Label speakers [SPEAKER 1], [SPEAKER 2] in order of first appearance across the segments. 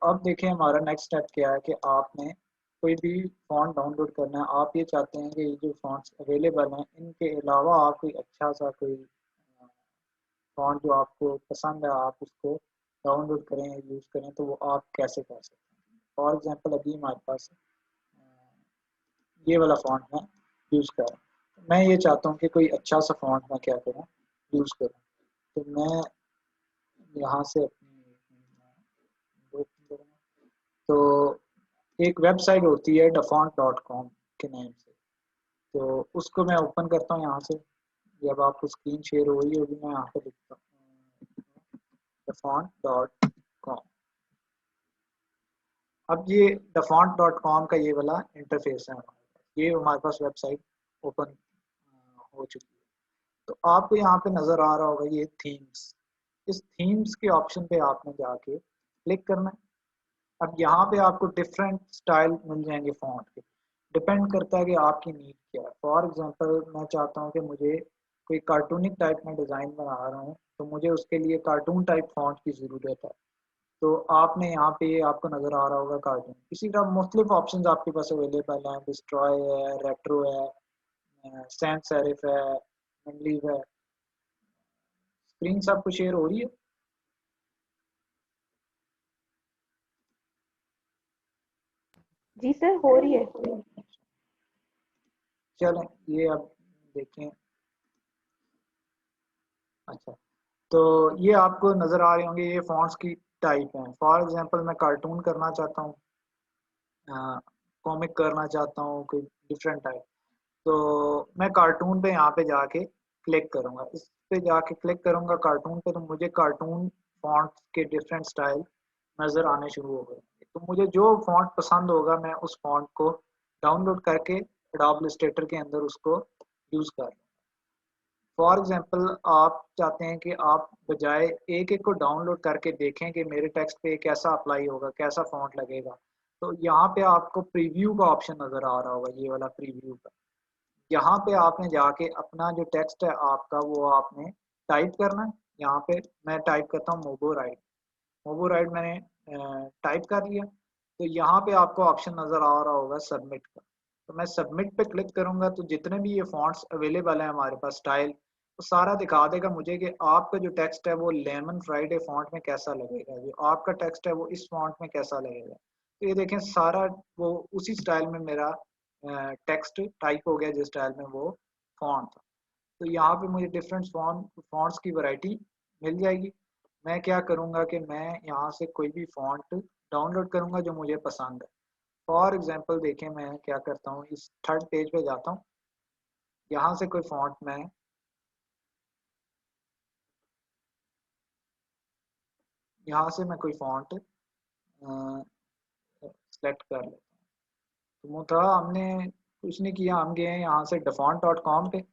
[SPEAKER 1] अब देखें हमारा नेक्स्ट स्टेप क्या है कि आपने कोई भी फ़ॉन्ट डाउनलोड करना है। आप ये चाहते हैं कि ये जो फ़ॉन्ट्स अवेलेबल हैं इनके अलावा आप कोई अच्छा सा कोई फ़ॉन्ट जो आपको पसंद है आप उसको डाउनलोड करें, यूज़ करें, तो वो आप कैसे कर सकते हैं। फॉर एग्ज़ाम्पल अभी हमारे पास ये वाला फ़ॉन्ट मैं यूज़ कर रहा हूँ। मैं ये चाहता हूँ कि कोई अच्छा सा फ़ॉन्ट मैं क्या करूँ, यूज़ करूँ। तो मैं यहाँ से अपनी तो एक वेबसाइट होती है dafont.com के नेम से, तो उसको मैं ओपन करता हूँ यहाँ से। जब आपको स्क्रीन शेयर हो रही होगी मैं यहाँ पे लिखता हूँ dafont.com। अब ये dafont.com का ये वाला इंटरफेस है हमारे पास, ये हमारे पास वेबसाइट ओपन हो चुकी है। तो आपको यहाँ पे नज़र आ रहा होगा ये थीम्स। इस थीम्स के ऑप्शन पे आपने जाके क्लिक करना है। अब यहाँ पे आपको डिफरेंट स्टाइल मिल जाएंगे फ़ॉन्ट के। डिपेंड करता है कि आपकी नीड क्या है। फॉर एग्जांपल मैं चाहता हूँ कि मुझे कोई कार्टूनिक टाइप में डिज़ाइन बना रहा हूँ, तो मुझे उसके लिए कार्टून टाइप फ़ॉन्ट की ज़रूरत है। तो आपने यहाँ पे आपको नज़र आ रहा होगा कार्टून। इसी तरह मुख्तलिफ ऑप्शंस आपके पास अवेलेबल हैं। डिस्ट्रॉय है, रेट्रो है, सैंस सेरिफ है, मंडलीव है। स्क्रीन सबको शेयर हो रही है?
[SPEAKER 2] जी सर, हो रही है।
[SPEAKER 1] चलें ये अब देखें। अच्छा, तो ये आपको नज़र आ रहे होंगे ये फ़ॉन्ट्स की टाइप हैं। फॉर एग्जांपल मैं कार्टून करना चाहता हूँ, कॉमिक करना चाहता हूँ, कोई डिफरेंट टाइप। तो मैं कार्टून पे यहाँ पे जाके क्लिक करूँगा। इस पे जाके क्लिक करूँगा कार्टून पे, तो मुझे कार्टून फ़ॉन्ट्स के डिफरेंट स्टाइल नज़र आने शुरू हो गए। तो मुझे जो फ़ॉन्ट पसंद होगा मैं उस फ़ॉन्ट को डाउनलोड करके एडोब इलस्ट्रेटर के अंदर उसको यूज़ कर लूँ। फॉर एग्जांपल आप चाहते हैं कि आप बजाय एक-एक को डाउनलोड करके देखें कि मेरे टेक्स्ट पे कैसा अप्लाई होगा, कैसा फ़ॉन्ट लगेगा। तो यहाँ पे आपको प्रीव्यू का ऑप्शन नज़र आ रहा होगा, ये वाला प्रीव्यू का। यहाँ पे आपने जाके अपना जो टेक्स्ट है आपका वो आपने टाइप करना है। यहाँ पे मैं टाइप करता हूँ मोबोराइड। मोबोराइड मैंने टाइप कर लिया। तो यहाँ पे आपको ऑप्शन नज़र आ रहा होगा सबमिट का। तो मैं सबमिट पे क्लिक करूँगा तो जितने भी ये फ़ॉन्ट्स अवेलेबल हैं हमारे पास स्टाइल, वो सारा दिखा देगा मुझे कि आपका जो टेक्स्ट है वो लेमन फ्राइडे फ़ॉन्ट में कैसा लगेगा, जो आपका टेक्स्ट है वो इस फ़ॉन्ट में कैसा लगेगा। तो ये देखें सारा वो उसी स्टाइल में मेरा टेक्स्ट टाइप हो गया जिस स्टाइल में वो फ़ॉन्ट था। तो यहाँ पे मुझे डिफरेंट फ़ॉन्ट्स की वैरायटी मिल जाएगी। मैं क्या करूँगा कि मैं यहाँ से कोई भी फ़ॉन्ट डाउनलोड करूँगा जो मुझे पसंद है। फॉर एग्ज़ाम्पल देखें मैं क्या करता हूँ, इस थर्ड पेज पे जाता हूँ। यहाँ से कोई फ़ॉन्ट मैं यहाँ से मैं कोई फ़ॉन्ट सेलेक्ट कर लेता हूँ। तो मुतहा हमने कुछ नहीं किया, हम गए हैं यहाँ से dafont.com पे।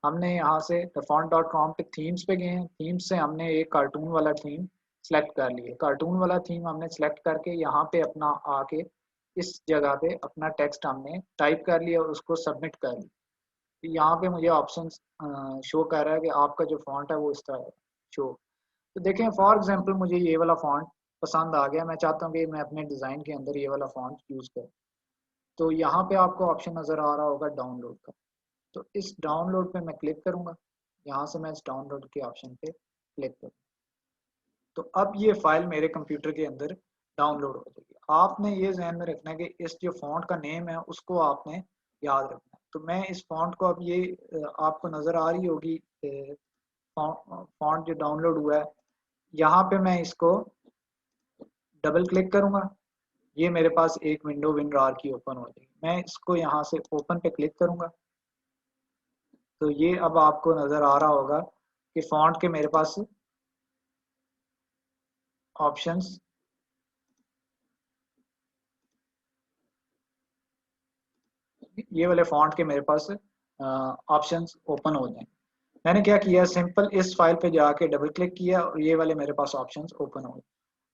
[SPEAKER 1] हमने यहाँ से dafont.com पे थीम्स पे गए हैं। थीम्स से हमने एक कार्टून वाला थीम सेलेक्ट कर लिया। कार्टून वाला थीम हमने सेलेक्ट करके यहाँ पे अपना आके इस जगह पे अपना टेक्स्ट हमने टाइप कर लिया और उसको सबमिट कर लिया। तो यहाँ पे मुझे ऑप्शंस शो कर रहा है कि आपका जो फ़ॉन्ट है वो इस तरह शो। तो देखें फॉर एग्जांपल मुझे ये वाला फ़ॉन्ट पसंद आ गया। मैं चाहता हूँ कि मैं अपने डिज़ाइन के अंदर ये वाला फ़ॉन्ट यूज़ करूँ। तो यहाँ पे आपको ऑप्शन नज़र आ रहा होगा डाउनलोड का। तो इस डाउनलोड पे मैं क्लिक करूँगा। यहाँ से मैं इस डाउनलोड के ऑप्शन पे क्लिक करूँ। तो अब ये फ़ाइल मेरे कंप्यूटर के अंदर डाउनलोड हो जाएगी। आपने ये ज़हन में रखना है कि इस जो फ़ॉन्ट का नेम है उसको आपने याद रखना है। तो मैं इस फ़ॉन्ट को अब ये आपको नज़र आ रही होगी फ़ॉन्ट जो डाउनलोड हुआ है। यहाँ पे मैं इसको डबल क्लिक करूँगा। ये मेरे पास एक विंडो WinRAR की ओपन हो जाएगी। मैं इसको यहाँ से ओपन पे क्लिक करूँगा। तो ये अब आपको नज़र आ रहा होगा कि फ़ॉन्ट के मेरे पास ऑप्शंस ये वाले फ़ॉन्ट के मेरे पास ऑप्शंस ओपन हो जाएंगे। मैंने क्या किया, सिंपल इस फाइल पे जाके डबल क्लिक किया और ये वाले मेरे पास ऑप्शंस ओपन हो गए।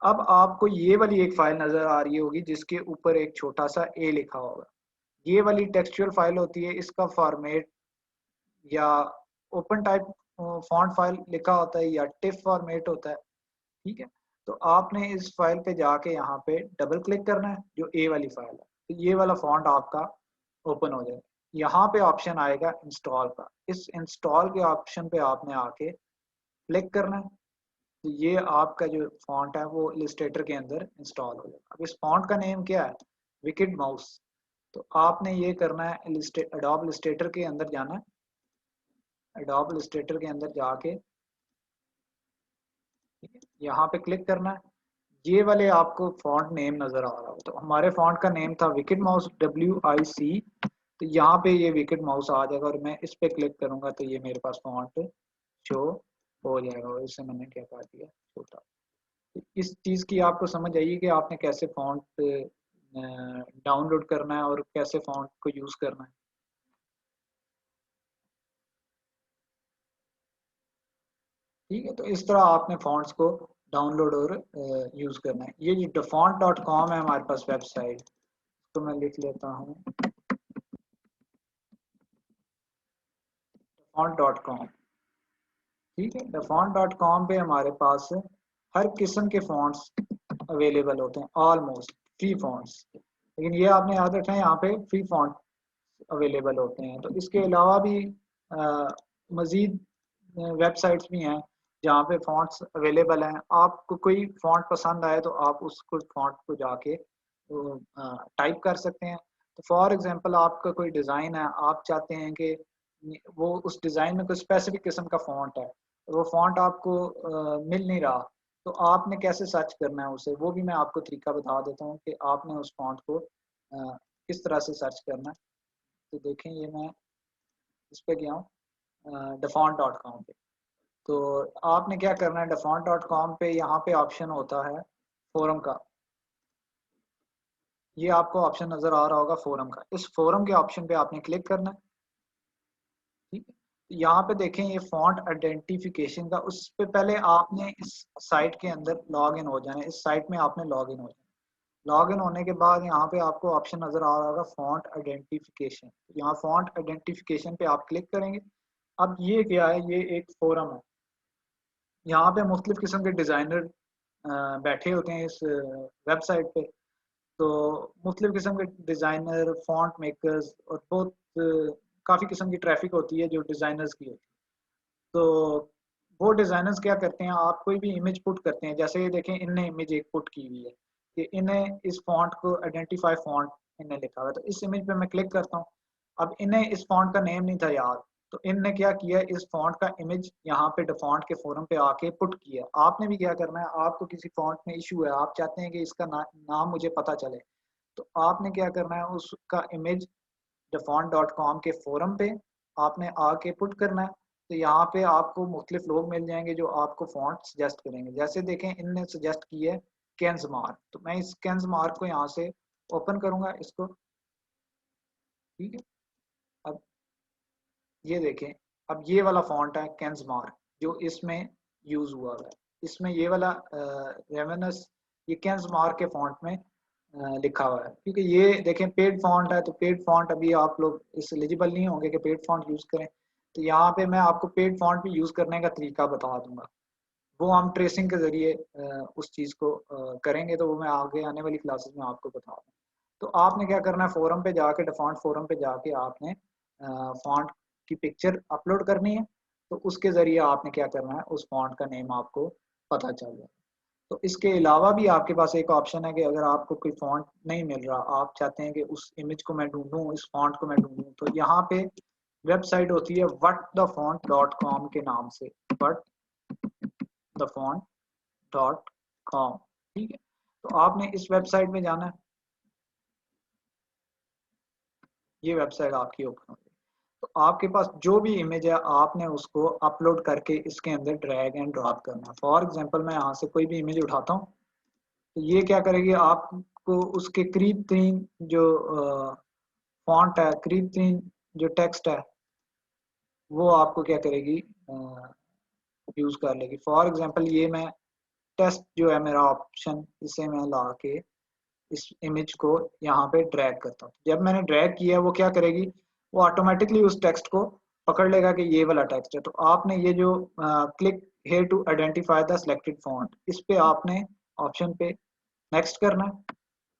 [SPEAKER 1] अब आपको ये वाली एक फाइल नज़र आ रही होगी जिसके ऊपर एक छोटा सा ए लिखा होगा। ये वाली टेक्सचुअल फाइल होती है। इसका फॉर्मेट या ओपन टाइप फॉन्ट फाइल लिखा होता है या टिफ फॉर्मेट होता है। ठीक है, तो आपने इस फाइल पे जाके यहाँ पे डबल क्लिक करना है, जो ए वाली फाइल है, तो ये वाला फॉन्ट आपका ओपन हो जाएगा। यहाँ पे ऑप्शन आएगा इंस्टॉल का, इस इंस्टॉल के ऑप्शन पे आपने आके क्लिक करना है, तो ये आपका जो फॉन्ट है वो इलस्ट्रेटर के अंदर इंस्टॉल हो जाएगा। अब इस फॉन्ट का नेम क्या है? Wicked mouse. तो आपने ये करना है, एडोब इलस्ट्रेटर के अंदर जाना है, एडोब इलस्ट्रेटर के अंदर जाके यहाँ पे क्लिक करना है, ये वाले आपको फॉन्ट नेम नजर आ रहा हो, तो हमारे फॉन्ट का नेम था विकेड माउस, WIC। तो यहाँ पे ये विकेड माउस आ जाएगा और मैं इस पे क्लिक करूंगा तो ये मेरे पास फॉन्ट शो हो जाएगा, और इसे मैंने क्या कर दिया, छोटा। इस चीज़ की आपको समझ आई कि आपने कैसे फॉन्ट डाउनलोड करना है और कैसे फॉन्ट को यूज़ करना है। ठीक है, तो इस तरह आपने फॉन्ट्स को डाउनलोड और यूज़ करना है। ये जो dafont.com है हमारे पास वेबसाइट, तो मैं लिख लेता हूँ dafont.com। ठीक है, dafont.com पे हमारे पास हर किस्म के फॉन्ट्स अवेलेबल होते हैं, ऑलमोस्ट फ्री फॉन्ट्स। लेकिन ये आपने याद रखना है, यहाँ पे फ्री फॉन्ट अवेलेबल होते हैं। तो इसके अलावा भी मज़ीद वेबसाइट्स भी हैं जहाँ पे फॉन्ट्स अवेलेबल हैं। आपको कोई फॉन्ट पसंद आए तो आप उसको फॉन्ट को जाके टाइप कर सकते हैं। तो फॉर एग्जांपल आपका कोई डिज़ाइन है, आप चाहते हैं कि वो उस डिज़ाइन में कोई स्पेसिफिक किस्म का फॉन्ट है, वो फॉन्ट आपको मिल नहीं रहा, तो आपने कैसे सर्च करना है उसे, वो भी मैं आपको तरीका बता देता हूँ कि आपने उस फॉन्ट को किस तरह से सर्च करना है। तो देखें, ये मैं इस पे गया हूँ dafont.com पे। तो आपने क्या करना है, dafont.com पे यहाँ पे ऑप्शन होता है फोरम का, ये आपको ऑप्शन नजर आ रहा होगा फोरम का। इस फोरम के ऑप्शन पे आपने क्लिक करना है। ठीक है, यहाँ पे देखें ये फॉन्ट आइडेंटिफिकेशन का, उस पे पहले आपने इस साइट के अंदर लॉग इन हो जाना है, इस साइट में आपने लॉग इन हो जाना है। लॉग इन होने के बाद यहाँ पे आपको ऑप्शन नजर आ रहा होगा फॉन्ट आइडेंटिफिकेशन, यहाँ फॉन्ट आइडेंटिफिकेशन पे आप क्लिक करेंगे। अब ये क्या है, ये एक फोरम है, यहाँ पे मुख्तलिफ किस्म के डिज़ाइनर बैठे होते हैं इस वेबसाइट पे। तो मुख्तलिफ किस्म के डिज़ाइनर, फॉन्ट मेकर्स, और बहुत काफ़ी किस्म की ट्रैफिक होती है जो डिज़ाइनर्स की होती है। तो वो डिज़ाइनर्स क्या करते हैं, आप कोई भी इमेज पुट करते हैं, जैसे ये देखें इनने इमेज एक पुट की हुई है कि इन्हें इस फॉन्ट को आइडेंटिफाई फॉन्ट इन्हें लिखा हुआ है, तो इस इमेज पे मैं क्लिक करता हूँ। अब इन्हें इस फॉन्ट का नेम नहीं था याद, तो इनने क्या किया, इस फॉन्ट का इमेज यहाँ पे डिफॉल्ट के फोरम पे आके पुट किया। आपने भी क्या करना है, आपको किसी फॉन्ट में इशू है, आप चाहते हैं कि इसका नाम मुझे पता चले, तो आपने क्या करना है, उसका इमेज dafont.com के फोरम पे आपने आके पुट करना है। तो यहाँ पे आपको मुख्तलिफ लोग मिल जाएंगे जो आपको फॉन्ट सजेस्ट करेंगे। जैसे देखें इनने सजेस्ट की है केंस मार्क, तो मैं इस केंस मार्क को यहाँ से ओपन करूंगा इसको। ठीक है, अब ये देखें, अब ये वाला फॉन्ट है केंस मार्क जो इसमें यूज हुआ है, इसमें ये वाला रेवेनस, ये केंस मार्क के फॉन्ट में लिखा हुआ है। क्योंकि ये देखें पेड फॉन्ट है, तो पेड फॉन्ट अभी आप लोग इस एलिजिबल नहीं होंगे कि पेड फॉन्ट यूज करें। तो यहाँ पे मैं आपको पेड फॉन्ट भी यूज करने का तरीका बता दूंगा, वो हम ट्रेसिंग के जरिए उस चीज को करेंगे, तो वो मैं आगे आने वाली क्लासेस में आपको बता दूँ। तो आपने क्या करना है, फोरम पे जाके, डिफॉल्ट फोरम पे जाके आपने फॉन्ट की पिक्चर अपलोड करनी है। तो उसके जरिए आपने क्या करना है, उस फॉन्ट का नेम आपको पता चल जाए। तो इसके अलावा भी आपके पास एक ऑप्शन है कि अगर आपको कोई फॉन्ट नहीं मिल रहा, आप चाहते हैं कि उस इमेज को मैं ढूंढूं, इस फॉन्ट को मैं ढूंढूं, तो यहाँ पे वेबसाइट होती है whatthefont.com के नाम से, whatthefont.com। ठीक है, तो आपने इस वेबसाइट में जाना है, ये वेबसाइट आपकी ओपन होगी। तो आपके पास जो भी इमेज है आपने उसको अपलोड करके इसके अंदर ड्रैग एंड ड्रॉप करना है। फॉर एग्जांपल मैं यहाँ से कोई भी इमेज उठाता हूँ, तो ये क्या करेगी, आपको उसके करीब तरीन जो फॉन्ट है, करीब तरीन जो टेक्स्ट है, वो आपको क्या करेगी, यूज कर लेगी। फॉर एग्जांपल ये मैं टेस्ट जो है मेरा ऑप्शन, इसे मैं ला के इस इमेज को यहाँ पे ड्रैग करता हूँ। जब मैंने ड्रैग किया, वो क्या करेगी, वो ऑटोमेटिकली उस टेक्स्ट को पकड़ लेगा कि ये वाला टेक्स्ट है। तो आपने ये जो click here to identify the selected font, इस पे आपने ऑप्शन पे नेक्स्ट करना है,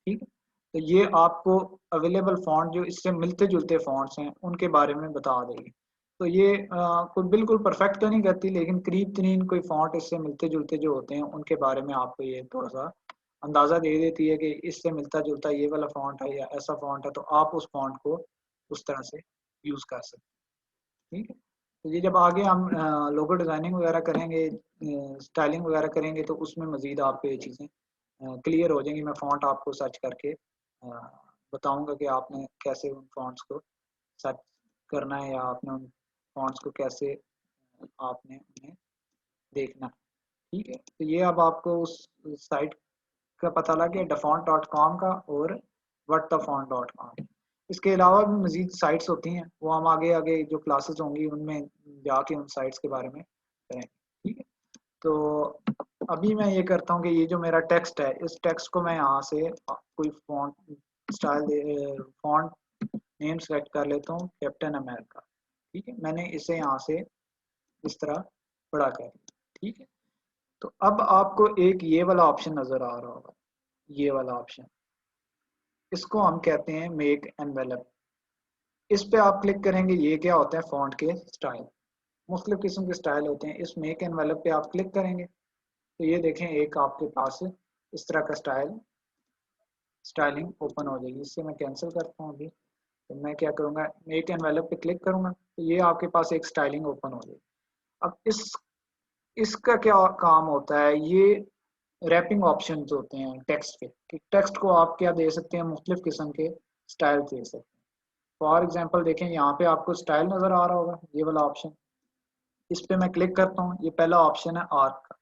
[SPEAKER 1] ठीक है। तो ये आपको अवेलेबल फॉन्ट जो इससे मिलते जुलते फॉन्ट्स हैं उनके बारे में बता देगी। तो ये कोई बिल्कुल परफेक्ट तो नहीं करती, लेकिन करीब तरीन कोई फॉन्ट इससे मिलते जुलते जो होते हैं उनके बारे में आपको ये थोड़ा सा अंदाज़ा दे देती है कि इससे मिलता जुलता ये वाला फॉन्ट है या ऐसा फॉन्ट है, तो आप उस फॉन्ट को उस तरह से यूज़ कर सकते हैं, ठीक है। तो ये जब आगे हम लोगो डिज़ाइनिंग वगैरह करेंगे, स्टाइलिंग वगैरह करेंगे, तो उसमें मज़ीद आपको ये चीज़ें क्लियर हो जाएंगी। मैं फ़ॉन्ट आपको सर्च करके बताऊंगा कि आपने कैसे उन फ़ॉन्ट्स को सर्च करना है या आपने उन फ़ॉन्ट्स को कैसे आपने उन्हें देखना है, ठीक है। तो ये अब आपको उस साइट का पता लग गया, dafont.com का और whatthefont.com। इसके अलावा भी मज़ीद साइट्स होती हैं, वो हम आगे आगे जो क्लासेस होंगी उनमें जाके उन साइट्स के बारे में करेंगे, ठीक है। तो अभी मैं ये करता हूँ कि ये जो मेरा टेक्स्ट है, इस टेक्स्ट को मैं यहाँ से कोई font style font name select कर लेता हूँ, कैप्टन अमेरिका, ठीक है। मैंने इसे यहाँ से इस तरह बड़ा कर लिया, ठीक है। तो अब आपको एक ये वाला ऑप्शन नज़र आ रहा होगा, ये वाला ऑप्शन, इसको हम कहते हैं मेक एनवेलप। इस पे आप क्लिक करेंगे, ये क्या होता है, फॉन्ट के स्टाइल, मुख्तलिफ किस्म के स्टाइल होते हैं। इस मेक एनवेलप पे आप क्लिक करेंगे तो ये देखें एक आपके पास इस तरह का स्टाइलिंग ओपन हो जाएगी। इससे मैं कैंसिल करता हूँ अभी। तो मैं क्या करूँगा, मेक एनवेलप पे क्लिक करूँगा तो ये आपके पास एक स्टाइलिंग ओपन हो जाएगी। अब इसका क्या काम होता है, ये रैपिंग ऑप्शन होते हैं टेक्स्ट के, कि टेक्स्ट को आप क्या दे सकते हैं, मुख्तलिफ किस्म के स्टाइल दे सकते हैं। फॉर एग्जांपल देखें, यहाँ पे आपको स्टाइल नज़र आ रहा होगा, ये वाला ऑप्शन, इस पे मैं क्लिक करता हूँ। ये पहला ऑप्शन है आर्क का।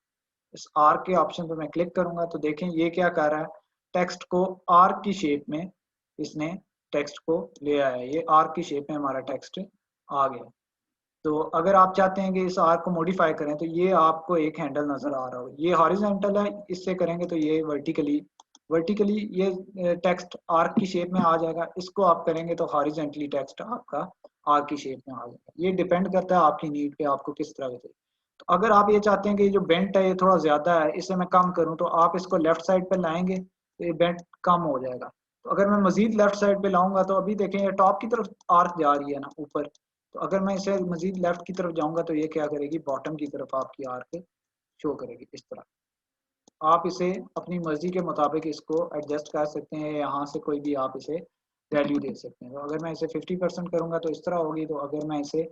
[SPEAKER 1] इस आर्क के ऑप्शन पे मैं क्लिक करूंगा तो देखें ये क्या कर रहा है, टेक्स्ट को आर्क की शेप में इसने टेक्स्ट को ले आया है। ये आर्क की शेप में हमारा टेक्स्ट आ गया। तो अगर आप चाहते हैं कि इस आर्क को मॉडिफाई करें तो ये आपको एक हैंडल नजर आ रहा हो, ये हॉरिजॉन्टल है, इससे करेंगे तो ये वर्टिकली ये टेक्स्ट आर्क की शेप में आ जाएगा। इसको आप करेंगे तो हॉरिजॉन्टली टेक्स्ट आपका आर्क की शेप में आ जाएगा। ये डिपेंड करता है आपकी नीड पे, आपको किस तरह से। तो अगर आप ये चाहते हैं कि जो बेंट है ये थोड़ा ज्यादा है, इसे मैं कम करूं, तो आप इसको लेफ्ट साइड पे लाएंगे तो ये बेंट कम हो जाएगा। तो अगर मैं मजीद लेफ्ट साइड पे लाऊंगा तो अभी देखें ये टॉप की तरफ आर्क जा रही है ना ऊपर, तो अगर मैं इसे मजीद लेफ्ट की तरफ जाऊंगा तो ये क्या करेगी, बॉटम की तरफ आपकी आर्क शो करेगी इस तरह। आप इसे अपनी मर्जी के मुताबिक इसको एडजस्ट कर सकते हैं, यहाँ से कोई भी आप इसे वैल्यू दे सकते हैं। तो अगर मैं इसे 50% करूंगा तो इस तरह होगी, तो अगर मैं इसे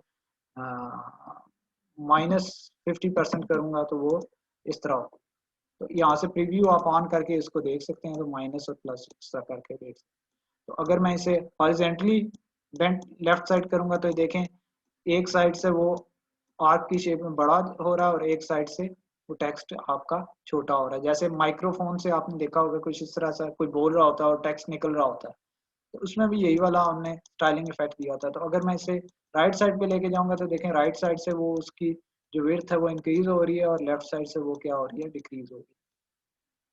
[SPEAKER 1] -50% करूंगा तो वो इस तरह होगा। तो यहाँ से प्रीव्यू आप ऑन करके इसको देख सकते हैं, तो माइनस और प्लस इस तरह करके देख सकते हैं। तो अगर मैं इसे हॉरिजॉन्टली बेंट लेफ्ट साइड करूंगा तो देखें एक साइड से वो आर्क की शेप में बड़ा हो रहा है और एक साइड से वो टेक्स्ट आपका छोटा हो रहा है। जैसे माइक्रोफोन से आपने देखा होगा कुछ इस तरह से कोई बोल रहा होता है और टेक्स्ट निकल रहा होता है, तो उसमें भी यही वाला हमने स्टाइलिंग इफेक्ट दिया होता है। तो अगर मैं इसे राइट साइड पे लेके जाऊंगा तो देखें राइट साइड से वो उसकी जो विड्थ है वो इंक्रीज हो रही है और लेफ्ट साइड से वो क्या हो रही है, डिक्रीज हो रही है।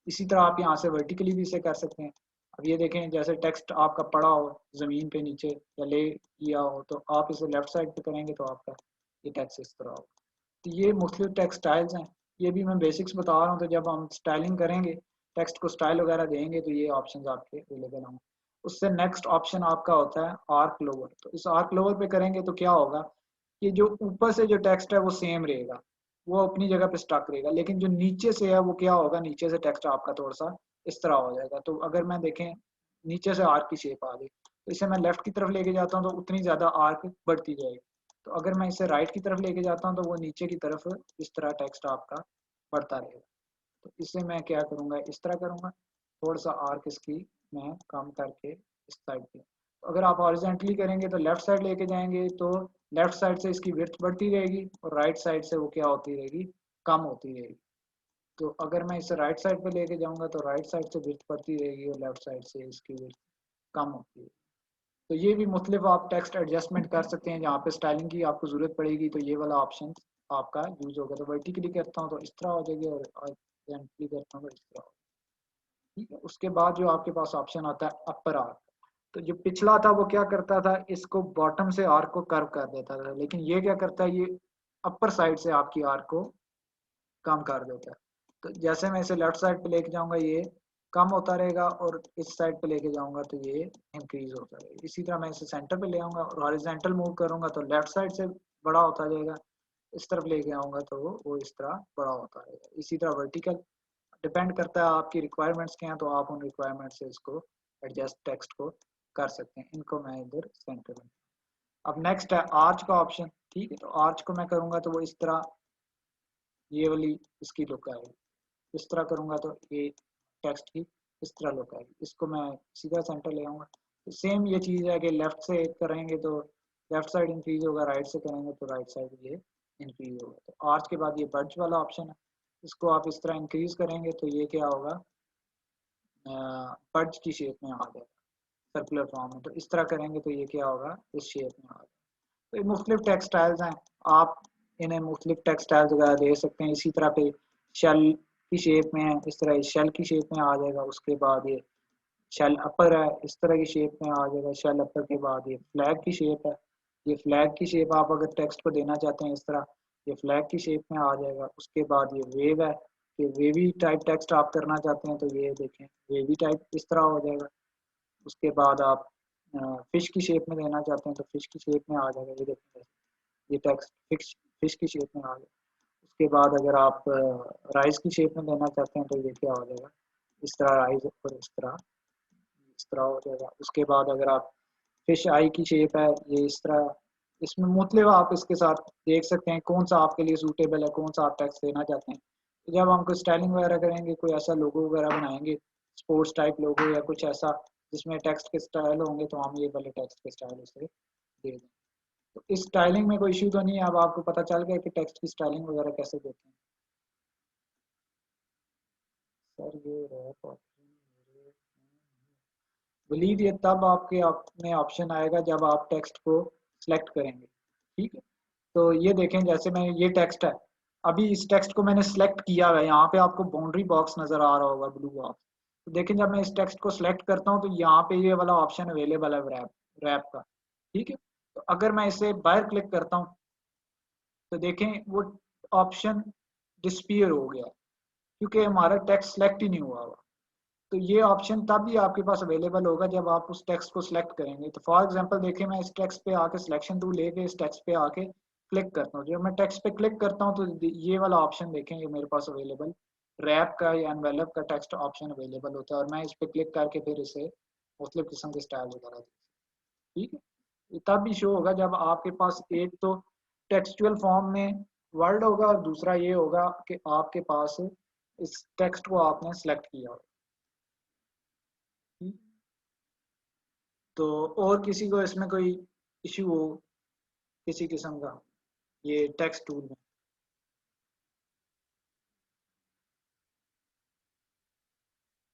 [SPEAKER 1] इसी तरह आप यहाँ से वर्टिकली भी इसे कर सकते हैं। अब ये देखें जैसे टेक्स्ट आपका पड़ा हो जमीन पे नीचे या ले किया हो, तो आप इसे लेफ्ट साइड पे करेंगे तो आपका ये टेक्स्ट इस तरह होगा। तो ये मुख्तलिफ टेक्स्ट स्टाइल्स हैं, ये भी मैं बेसिक्स बता रहा हूँ। तो जब हम स्टाइलिंग करेंगे, टेक्स्ट को स्टाइल वगैरह देंगे, तो ये ऑप्शंस आपके अवेलेबल होंगे। उससे नेक्स्ट ऑप्शन आपका होता है आर्क लोअर। तो इस आर्क लोअर पे करेंगे तो क्या होगा कि जो ऊपर से जो टेक्स्ट है वो सेम रहेगा, वो अपनी जगह पे स्टक रहेगा, लेकिन जो नीचे से है वो क्या होगा, नीचे से टेक्स्ट आपका थोड़ा सा इस तरह हो जाएगा। तो अगर मैं देखें नीचे से आर्क की शेप आ गई, तो इसे मैं लेफ्ट की तरफ लेके जाता हूँ तो उतनी ज्यादा आर्क बढ़ती जाएगी। तो अगर मैं इसे राइट की तरफ लेके जाता हूँ तो वो नीचे की तरफ इस तरह टेक्स्ट आपका बढ़ता रहेगा। तो इसे मैं क्या करूँगा, इस तरह करूँगा, थोड़ा सा आर्क इसकी मैं कम करके इस साइड पे। तो अगर आप हॉरिजॉन्टली करेंगे तो लेफ्ट साइड लेके जाएंगे तो लेफ्ट साइड से इसकी विड्थ बढ़ती रहेगी और राइट साइड से वो क्या होती रहेगी, कम होती रहेगी। तो अगर मैं इसे राइट साइड पे लेके जाऊंगा तो राइट साइड से विड्थ बढ़ती रहेगी और लेफ्ट साइड से इसकी विड्थ कम होती है। तो ये भी मुख्तलिफ आप टेक्स्ट एडजस्टमेंट कर सकते हैं, जहाँ पे स्टाइलिंग की आपको जरूरत पड़ेगी तो ये वाला ऑप्शन आपका यूज होगा। तो वर्टिकली करता हूँ तो इस तरह हो जाएगी और हॉरिजॉन्टली करता हूँ तो इस तरह हो, ठीक है। उसके बाद जो आपके पास ऑप्शन आता है अपर आर्क, तो जो पिछला था वो क्या करता था, इसको बॉटम से आर्क को कर्व कर देता था, लेकिन ये क्या करता है, ये अपर साइड से आपकी आर्क को कम कर देता है। तो जैसे मैं इसे लेफ्ट साइड पे लेके जाऊंगा ये कम होता रहेगा, और इस साइड पे लेके जाऊंगा तो ये इंक्रीज होता रहेगा। इसी तरह मैं इसे सेंटर पे ले आऊंगा और हॉरिजॉन्टल मूव करूंगा तो लेफ्ट साइड से बड़ा होता जाएगा, इस तरफ लेके आऊंगा तो वो इस तरह बड़ा होता रहेगा। इसी तरह वर्टिकल डिपेंड करता है आपकी रिक्वायरमेंट्स क्या हैं, तो आप उन रिक्वायरमेंट से इसको एडजस्ट टेक्स्ट को कर सकते हैं। इनको मैं इधर सेंटर में। अब नेक्स्ट है आर्च का ऑप्शन। ठीक है, तो आर्च को मैं करूंगा तो वो इस तरह ये वाली इसकी लुक आएगी। इस तरह करूंगा तो ये टेक्स्ट की इस तरह लुक आएगी। इसको मैं सीधा सेंटर ले आऊंगा। तो सेम ये चीज़ है कि लेफ्ट से करेंगे तो लेफ्ट साइड इंक्रीज होगा, राइट से करेंगे तो राइट साइड ये इंक्रीज होगा। तो आर्च के बाद ये बर्च वाला ऑप्शन है, इसको आप इस तरह इंक्रीज करेंगे तो ये क्या होगा, बर्च की शेप में आ जाएगा सर्कुलर फॉर्म में। तो इस तरह करेंगे तो ये क्या होगा, इस शेप में आ जाएगा। तो ये मुख्तलिफ टेक्सटाइल्स हैं, आप इन्हें मुख्तलिफ टेक्सटाइल्स वगैरह दे सकते हैं। इसी तरह पे शेल की शेप में है, इस तरह शेल की शेप में आ जाएगा। उसके बाद ये शेल अपर है, इस तरह की शेप में आ जाएगा। शेल अपर के बाद ये फ्लैग की शेप है, ये फ्लैग की शेप आप अगर टेक्स्ट को देना चाहते हैं इस तरह, ये फ्लैग की शेप में आ जाएगा। उसके बाद ये वेव है, कि वेवी टाइप टेक्स्ट आप करना चाहते हैं तो ये देखें वेवी टाइप इस तरह हो जाएगा। उसके बाद आप फिश की शेप में देना चाहते हैं तो फिश की शेप में आ जाएगा। ये देखें ये टेक्स्ट फिश फिश की शेप में आ गया। उसके बाद अगर आप राइस की शेप में देना चाहते हैं तो ये क्या हो जाएगा, इस तरह राइस और इस तरह हो जाएगा। उसके बाद अगर आप फिश आई की शेप है ये इस तरह, इसमें मुख्तलिफ आप इसके साथ देख सकते हैं कौन सा आपके लिए सूटेबल है, कौन सा आप टेक्स्ट देना चाहते हैं। तो जब हम कोई स्टाइलिंग वगैरह करेंगे, कोई ऐसा लोगो वगैरह बनाएंगे, स्पोर्ट्स टाइप लोगो या कुछ ऐसा जिसमें टेक्स्ट के स्टाइल होंगे, तो हम ये वाले टेक्स्ट के स्टाइल उसे दे दें। तो इस स्टाइलिंग में कोई इश्यू तो नहीं है। अब आपको पता चल गया कि टेक्स्ट की स्टाइलिंग वगैरह कैसे देते हैं। सर ये रैप बिलीव ये तब आपके अपने ऑप्शन आएगा जब आप टेक्स्ट को सिलेक्ट करेंगे। ठीक है, तो ये देखें जैसे मैं ये टेक्स्ट है, अभी इस टेक्स्ट को मैंने सिलेक्ट किया हुआ है। यहाँ पे आपको बाउंड्री बॉक्स नजर आ रहा होगा ब्लू बॉक्स। तो देखें जब मैं इस टेक्स्ट को सिलेक्ट करता हूँ तो यहाँ पे ये वाला ऑप्शन अवेलेबल है रैप रैप का। ठीक है, तो अगर मैं इसे बाहर क्लिक करता हूँ तो देखें वो ऑप्शन डिस्पीयर हो गया क्योंकि हमारा टेक्स्ट सेलेक्ट ही नहीं हुआ हुआ। तो ये ऑप्शन तब भी आपके पास अवेलेबल होगा जब आप उस टेक्स्ट को सिलेक्ट करेंगे। तो फॉर एग्जांपल देखिए मैं इस टेक्स्ट पे आके सिलेक्शन टूल लेके इस टेक्स्ट पे आके क्लिक करता हूँ। जब मैं टेक्स्ट पे क्लिक करता हूँ तो ये वाला ऑप्शन देखें ये मेरे पास अवेलेबल रैप का या एनवेलप का टेक्स्ट ऑप्शन अवेलेबल होता है, और मैं इस पे क्लिक करके फिर इसे मुख्तलिफ किस्म के स्टाइल वगैरह। ठीक है, ये तब भी शो होगा जब आपके पास एक तो टेक्सचुअल फॉर्म में वर्ड होगा और दूसरा ये होगा कि आपके पास इस टेक्स्ट को आपने सेलेक्ट किया होगा। तो और किसी को इसमें कोई इशू हो किसी किस्म का ये टेक्स्ट टूल में?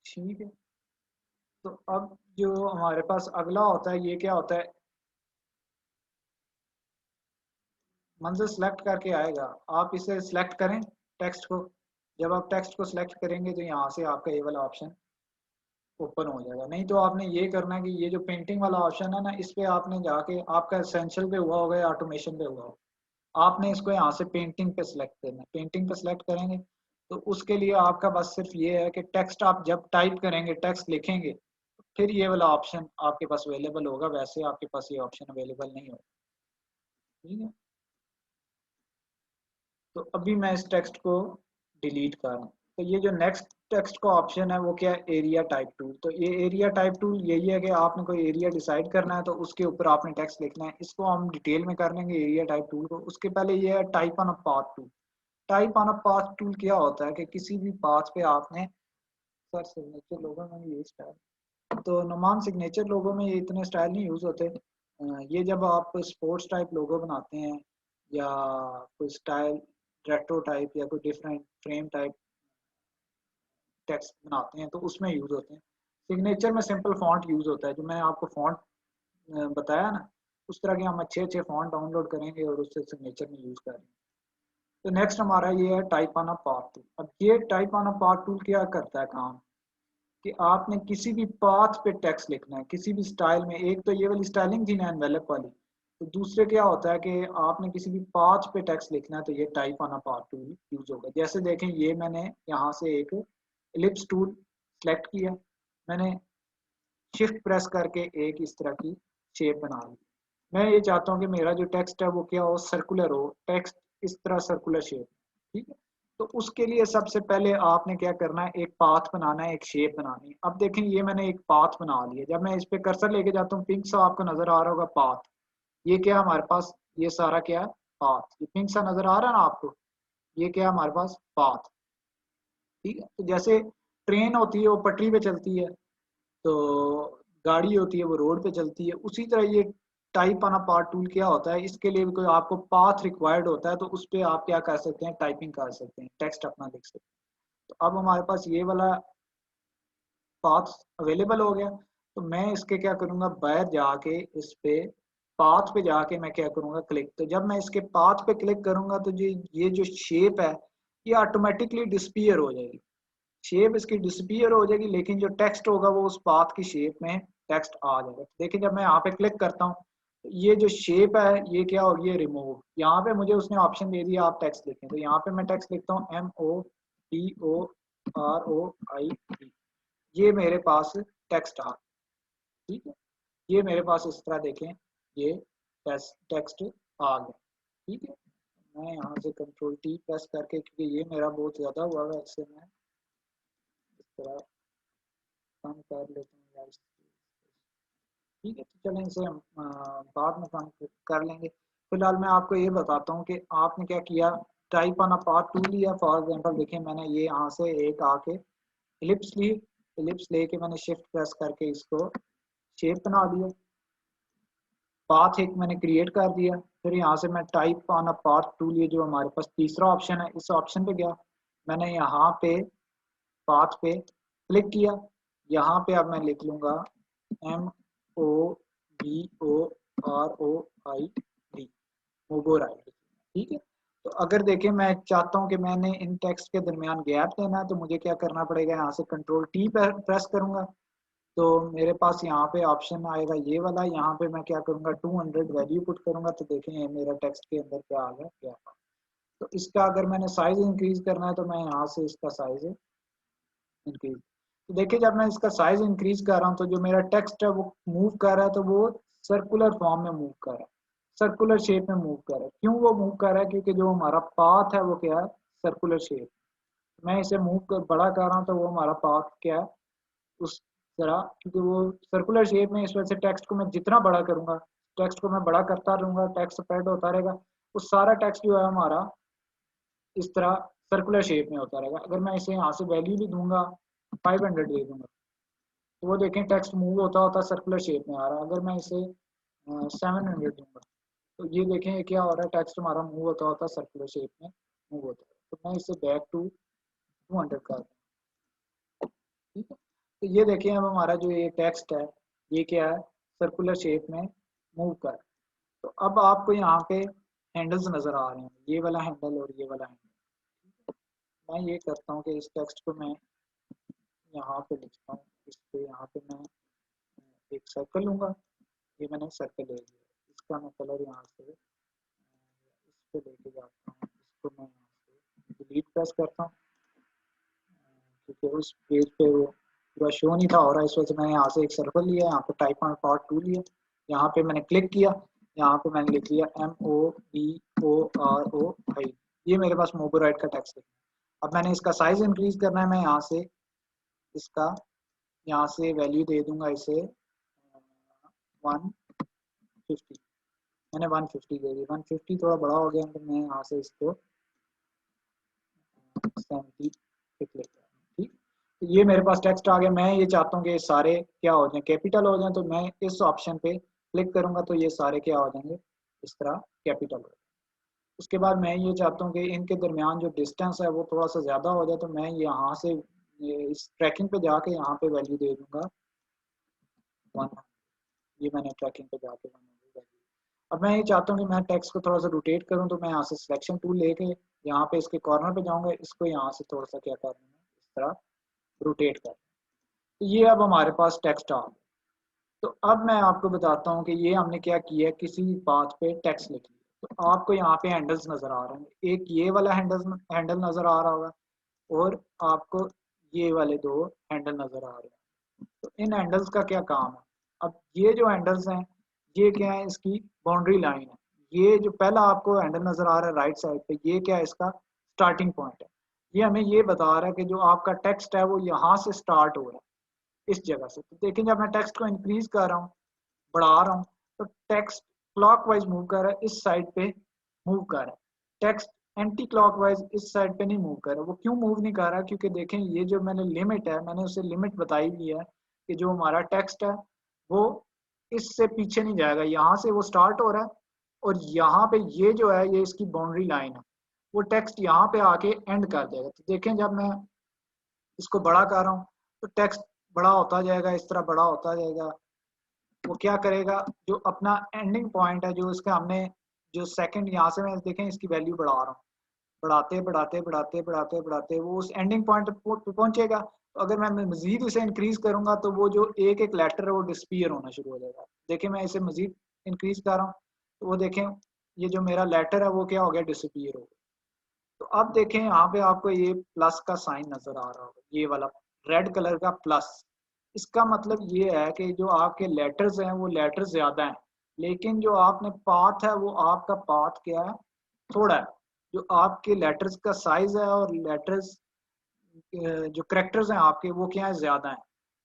[SPEAKER 1] ठीक है, तो अब जो हमारे पास अगला होता है ये क्या होता है, मंजर सेलेक्ट करके आएगा। आप इसे सिलेक्ट करें टेक्स्ट को। जब आप टेक्स्ट को सिलेक्ट करेंगे तो यहाँ से आपका ये वाला ऑप्शन ओपन हो जाएगा। नहीं तो आपने ये करना है कि ये जो पेंटिंग वाला ऑप्शन है ना, इस पे आपने जाके आपका एसेंशियल पे हुआ होगा या ऑटोमेशन पे हुआ होगा, आपने इसको यहाँ से पेंटिंग पे सिलेक्ट करना है। पेंटिंग पे सिलेक्ट करेंगे तो उसके लिए आपका बस सिर्फ ये है कि टेक्स्ट आप जब टाइप करेंगे टेक्स्ट लिखेंगे फिर ये वाला ऑप्शन आपके पास अवेलेबल होगा, वैसे आपके पास ये ऑप्शन अवेलेबल नहीं होगा। ठीक है, तो अभी मैं इस टेक्स्ट को डिलीट कर रहा हूँ। तो ये जो नेक्स्ट टेक्स्ट का ऑप्शन है वो क्या है, एरिया टाइप टूल। तो ये एरिया टाइप टूल यही है कि आपने कोई एरिया डिसाइड करना है तो उसके ऊपर आपने टेक्स्ट लिखना है। इसको हम डिटेल में कर लेंगे एरिया टाइप टूल को। उसके पहले ये है type on a path tool. Type on a path tool क्या होता है कि किसी भी पाथ पे आपने, सर सिग्नेचर लोगों में ये स्टाइल, तो नुमान सिग्नेचर लोगों में ये इतने स्टाइल नहीं यूज होते। ये जब आप स्पोर्ट्स टाइप लोगो बनाते हैं या कोई स्टाइल रेट्रो टाइप या कोई डिफरेंट फ्रेम टाइप टेक्स्ट बनाते हैं तो उसमें यूज होते हैं। सिग्नेचर में सिंपल फॉन्ट यूज होता है, जो मैंने आपको फॉन्ट बताया ना, उस तरह के हम अच्छे अच्छे फॉन्ट डाउनलोड करेंगे और उससे सिग्नेचर में यूज करेंगे। तो नेक्स्ट हमारा ये है type on a path tool. अब ये type on a path tool क्या करता है काम, कि आपने किसी भी पाथ पे टेक्स्ट लिखना है किसी भी स्टाइल में। एक तो ये वाली स्टाइलिंग थी ना एनवेलप वाली, तो दूसरे क्या होता है कि आपने किसी भी पाथ पे टेक्स्ट लिखना है तो ये type on a path tool use होगा। जैसे देखें ये मैंने यहाँ से एक एलिप्स टूल सेलेक्ट किया, मैंने शिफ्ट प्रेस करके एक इस तरह की शेप बना ली। मैं ये चाहता हूँ कि मेरा जो टेक्स्ट है वो क्या हो, सर्कुलर हो, टेक्स्ट इस तरह सर्कुलर शेप, ठीक है। तो उसके लिए सबसे पहले आपने क्या करना है, एक पाथ बनाना है, एक शेप बनानी है। अब देखें ये मैंने एक पाथ बना लिया, जब मैं इस पे कर्सर लेके जाता हूँ पिंक सा आपको नजर आ रहा होगा पाथ, ये क्या हमारे पास, ये सारा क्या है पाथ, ये पिंक सा नजर आ रहा है ना आपको, ये क्या है हमारे पास पाथ, ठीक है। तो जैसे ट्रेन होती है वो पटरी पे चलती है, तो गाड़ी होती है वो रोड पे चलती है, उसी तरह ये type on a path tool क्या होता है, इसके लिए भी कोई आपको पाथ रिक्वायर्ड होता है तो उस पर आप क्या कर सकते हैं, टाइपिंग कर सकते हैं, टेक्स्ट अपना लिख सकते हैं। तो अब हमारे पास ये वाला पाथ अवेलेबल हो गया, तो मैं इसके क्या करूंगा, बाहर जाके इस पे पाथ पे जाके मैं क्या करूंगा, क्लिक। तो जब मैं इसके पाथ पे क्लिक करूंगा तो ये जो शेप है ये ऑटोमेटिकली डिस्पीयर हो जाएगी, शेप इसकी डिसअपीयर हो जाएगी, लेकिन जो टेक्स्ट होगा वो उस पाथ की शेप में टेक्स्ट आ जाएगा। देखिए जब मैं यहाँ पे क्लिक करता हूँ तो ये जो शेप है ये क्या होगी, रिमूव। यहाँ पे मुझे उसने ऑप्शन दे दिया आप टेक्स्ट लिखें, तो यहाँ पे मैं टेक्स्ट लिखता हूँ MODOROIT, ये मेरे पास टेक्स्ट आ, ठीक है। ये मेरे पास इस तरह देखें ये टेक्स्ट आ गया, ठीक है। मैं यहाँ से कंट्रोल T प्रेस करके, क्योंकि ये मेरा बहुत ज्यादा हुआ है, इससे मैं इस तरह कम कर लेते हैं यार, ठीक है। तो चलें इसे हम बाद में कम कर लेंगे। फिलहाल मैं आपको ये बताता हूँ कि आपने क्या किया, type on a path tool लिया। फॉर एग्जांपल देखिए मैंने ये यहाँ से एक आके एलिप्स ली, एलिप्स लेके मैंने शिफ्ट प्रेस करके इसको शेप बना दिया, पाथ एक मैंने क्रिएट कर दिया। फिर यहाँ से मैं type on a path tool लिए, जो हमारे पास तीसरा ऑप्शन है, इस ऑप्शन पे गया, मैंने यहाँ पे पाथ पे क्लिक किया, यहाँ पे अब मैं लिख लूंगा MOBOROID, मोबोराइड, ठीक है। तो अगर देखें मैं चाहता हूं कि मैंने इन टेक्स्ट के दरमियान गैप देना है तो मुझे क्या करना पड़ेगा, यहाँ से कंट्रोल T पर प्रेस करूंगा तो मेरे पास यहाँ पे ऑप्शन आएगा ये वाला, यहाँ पे मैं क्या करूंगा 200 वैल्यू पुट करूंगा, तो देखें ये मेरा टेक्स्ट के अंदर क्या आ गया, गैप। तो इसका अगर मैंने साइज इंक्रीज करना है तो मैं यहाँ से इसका साइज इंक्रीज, तो देखिए जब मैं इसका साइज इंक्रीज कर रहा हूँ तो जो मेरा टेक्स्ट है वो मूव कर रहा है, तो वो सर्कुलर फॉर्म में मूव कर रहा है, सर्कुलर शेप में मूव कर रहा है। क्यों वो मूव कर रहा है, क्योंकि जो हमारा पाथ है वो क्या है, सर्कुलर शेप। मैं इसे मूव कर बड़ा कर रहा हूँ तो वो हमारा पाथ क्या है उस तरह, क्योंकि वो सर्कुलर शेप में, इस वजह से टेक्स्ट को मैं जितना बड़ा करूंगा, टेक्स्ट को मैं बड़ा करता रहूंगा, टेक्स्ट स्प्रेड होता रहेगा, वो सारा टेक्स्ट जो है हमारा इस तरह सर्कुलर शेप में होता रहेगा। अगर मैं इसे यहाँ से वैल्यू भी दूंगा 500 दे दूंगा तो वो देखें टेक्स्ट मूव होता होता सर्कुलर शेप में आ रहा है। अगर मैं इसे 700 दूंगा तो ये देखें ये क्या हो रहा है, टेक्स्ट हमारा मूव होता होता सर्कुलर शेप में मूव होता है। तो मैं इसे बैक टू 200 कर दूँ, ठीक है। तो ये देखें अब हमारा जो ये टेक्स्ट है ये क्या है, सर्कुलर शेप में मूव कर। तो अब आपको यहाँ पे हैंडल्स नजर आ रहे हैं, ये वाला हैंडल और ये वाला हैंडल। मैं ये करता हूँ कि इस टेक्स्ट को मैं यहाँ पे लिखता हूँ, इस पे यहाँ पे मैं एक सर्कल लूंगा, ये मैंने सर्कल ले लिया, इसका मैं कलर यहाँ से इस पे लेके जाता हूँ, इसको मैं यहाँ से डिलीट प्रेस करता हूँ क्योंकि उस पेज पे वो पूरा शो नहीं था हो रहा, इस वजह से मैंने यहाँ से एक सर्कल लिया, यहाँ पे टाइप ऑन पार्ट 2 लिया, यहाँ पे मैंने क्लिक किया, यहाँ पे मैंने लिख लिया MOBOROI, ये मेरे पास मोबोराइड का टेक्स्ट है। अब मैंने इसका साइज इंक्रीज करना है, मैं यहाँ से इसका यहाँ से वैल्यू दे दूंगा इसे 150, मैंने 150 दे दी, 150 थोड़ा बड़ा हो गया तो मैं यहाँ से इसको 70 पे क्लिक करूँ, ठीक। तो ये मेरे पास टेक्स्ट आ गया। मैं ये चाहता हूँ कि ये सारे क्या हो जाएं, कैपिटल हो जाएं, तो मैं इस ऑप्शन पे क्लिक करूंगा तो ये सारे क्या हो जाएंगे, इस तरह कैपिटल हो जाएंगे। उसके बाद मैं ये चाहता हूँ कि इनके दरमियान जो डिस्टेंस है वो थोड़ा सा ज़्यादा हो जाए, तो मैं यहाँ से इस ट्रैकिंग पे जाके यहाँ पे वैल्यू दे दूंगा 100, ये मैंने ट्रैकिंग पे जाके वैल्यू। अब मैं ये चाहता हूँ कि मैं टेक्स्ट को थोड़ा सा रोटेट करूँ, तो मैं यहाँ से सिलेक्शन टूल लेके यहाँ पे इसके कॉर्नर पे जाऊँगा, इसको यहाँ से थोड़ा सा क्या कर दूँगा, इस तरह रोटेट कर। तो ये अब हमारे पास टेक्स्ट आ गया, तो अब मैं आपको बताता हूँ कि ये हमने क्या किया है, किसी पाथ पे टेक्स्ट लिख लिया। तो आपको यहाँ पे हैंडल्स नजर आ रहे हैं, एक ये वाला हैंडल नजर आ रहा होगा और आपको ये वाले दो हैंडल नजर आ रहे हैं। तो इन हैंडल्स का क्या काम है? अब ये जो हैंडल्स हैं ये क्या है, इसकी बाउंड्री लाइन है। ये जो पहला आपको हैंडल नजर आ रहा है राइट साइड पे, ये क्या है, इसका स्टार्टिंग पॉइंट है। ये हमें ये बता रहा है कि जो आपका टेक्स्ट है वो यहाँ से स्टार्ट हो रहा है, इस जगह से। तो देखें जब मैं टेक्स्ट को इंक्रीज कर रहा हूँ, बढ़ा रहा हूँ, तो टेक्स्ट क्लॉकवाइज मूव कर रहा है, इस साइड पे मूव कर रहा है। टेक्स्ट एंटी क्लॉकवाइज इस साइड पे नहीं मूव कर रहा। वो क्यों मूव नहीं कर रहा? क्योंकि देखें ये जो मैंने लिमिट है, मैंने उसे लिमिट बताई हुई है कि जो हमारा टेक्स्ट है वो इससे पीछे नहीं जाएगा। यहाँ से वो स्टार्ट हो रहा है और यहाँ पे ये जो है ये इसकी बाउंड्री लाइन है, वो टेक्स्ट यहाँ पे आके एंड कर देगा। तो देखें जब मैं इसको बड़ा कर रहा हूँ तो टेक्स्ट बड़ा होता जाएगा, इस तरह बड़ा होता जाएगा। वो क्या करेगा, जो अपना एंडिंग पॉइंट है, जो इसका हमने जो सेकंड यहाँ से मैं देखें इसकी वैल्यू बढ़ा रहा हूँ, बढ़ाते बढ़ाते बढ़ाते बढ़ाते बढ़ाते वो उस एंडिंग पॉइंट पे पहुंचेगा। तो अगर मैं मजीद इसे इंक्रीज करूंगा तो वो जो एक एक लेटर है वो डिस्पीयर होना शुरू हो जाएगा। देखिए मैं इसे मजीद इंक्रीज कर रहा हूँ तो वो देखें ये जो मेरा लेटर है वो क्या हो गया, डिसअपीयर हो गया। तो अब देखें यहाँ पे आपको ये प्लस का साइन नजर आ रहा होगा, ये वाला रेड कलर का प्लस। इसका मतलब ये है कि जो आपके लेटर्स हैं वो लेटर्स ज्यादा हैं, लेकिन जो आपने पाथ है वो आपका पाथ क्या है, थोड़ा है। जो आपके लेटर्स का साइज है और लेटर्स जो करेक्टर्स हैं आपके वो क्या है, ज्यादा हैं।